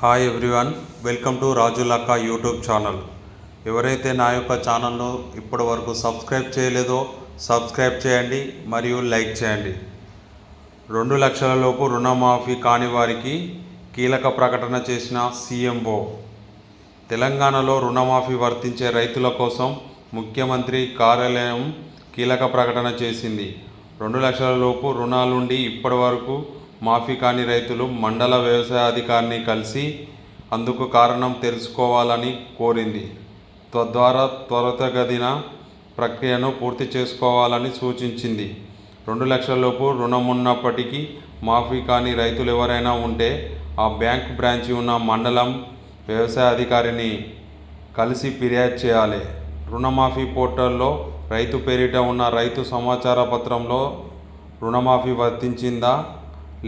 Hi everyone, welcome to Rajulakka YouTube channel. ఎవరైతే నా యొక్క ఛానల్ను ఇప్పటి వరకు సబ్స్క్రైబ్ చేయలేదో సబ్స్క్రైబ్ చేయండి మరియు లైక్ చేయండి. 2 లక్షల లోపు రుణమాఫీ కాని వారికి కీలక ప్రకటన చేసిన సీఎంఓ. తెలంగాణలో రుణమాఫీ వర్తించే రైతుల కోసం ముఖ్యమంత్రి కార్యాలయం కీలక ప్రకటన చేసింది. 2 లక్షల లోపు రుణాలుండి ఇప్పటి వరకు మాఫీ కాని రైతులు మండల వ్యవసాయ అధికారిని కలిసి అందుకు కారణం తెలుసుకోవాలని కోరింది. తద్వారా త్వరితగతిన ప్రక్రియను పూర్తి చేసుకోవాలని సూచించింది. 2 లక్షల లోపు రుణమున్నప్పటికీ మాఫీ కాని రైతులు ఎవరైనా ఉంటే ఆ బ్యాంక్ బ్రాంచి ఉన్న మండలం వ్యవసాయ అధికారిని కలిసి ఫిర్యాదు చేయాలి. రుణమాఫీ పోర్టల్లో రైతు పేరిట ఉన్న రైతు సమాచార పత్రంలో రుణమాఫీ వర్తించిందా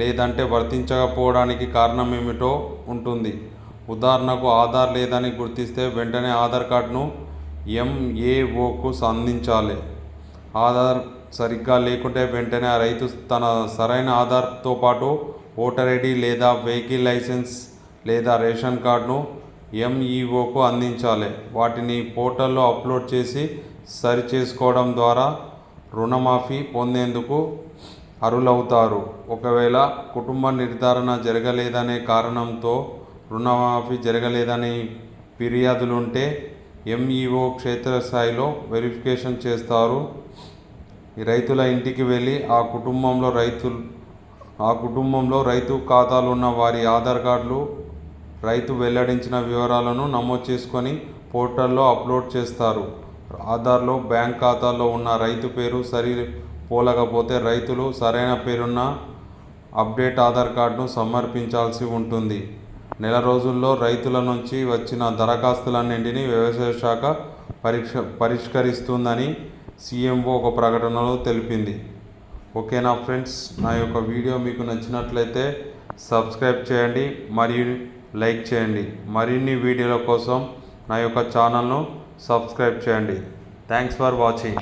లేదంటే వర్తించకపోవడానికి కారణం ఏమిటో ఉంటుంది. ఉదాహరణకు ఆధార్ లేదని గుర్తిస్తే వెంటనే ఆధార్ కార్డును ఎంఏఓకు అందించాలి. ఆధార్ సరిగ్గా లేకుంటే వెంటనే ఆ రైతు తన సరైన ఆధార్తో పాటు ఓటర్ ఐడి లేదా వెహికల్ లైసెన్స్ లేదా రేషన్ కార్డును ఎంఈఓకు అందించాలి. వాటిని పోర్టల్లో అప్లోడ్ చేసి సరి చేసుకోవడం ద్వారా రుణమాఫీ పొందేందుకు అర్హులవుతారు. ఒకవేళ కుటుంబ నిర్ధారణ జరగలేదనే కారణంతో రుణమాఫీ జరగలేదని ఫిర్యాదులుంటే ఎంఈఓ క్షేత్రస్థాయిలో వెరిఫికేషన్ చేస్తారు. రైతుల ఇంటికి వెళ్ళి ఆ కుటుంబంలో రైతు ఖాతాలు ఉన్న వారి ఆధార్ కార్డులు, రైతు వెల్లడించిన వివరాలను నమోదు చేసుకొని పోర్టల్లో అప్లోడ్ చేస్తారు. ఆధార్లో బ్యాంక్ ఖాతాలో ఉన్న రైతు పేరు సరి పోలకపోతే రైతులు సరైన పేరున్న అప్డేట్ ఆధార్ కార్డును సమర్పించాల్సి ఉంటుంది. నెల రోజుల్లో రైతుల నుంచి వచ్చిన దరఖాస్తులన్నింటినీ వ్యవసాయ శాఖ పరిష్కరిస్తుందని సీఎంఓ ఒక ప్రకటనలో తెలిపింది. ఓకేనా ఫ్రెండ్స్, నా యొక్క వీడియో మీకు నచ్చినట్లయితే సబ్స్క్రైబ్ చేయండి మరియు లైక్ చేయండి. మరిన్ని వీడియోల కోసం నా యొక్క ఛానల్ను సబ్స్క్రైబ్ చేయండి. Thanks for watching.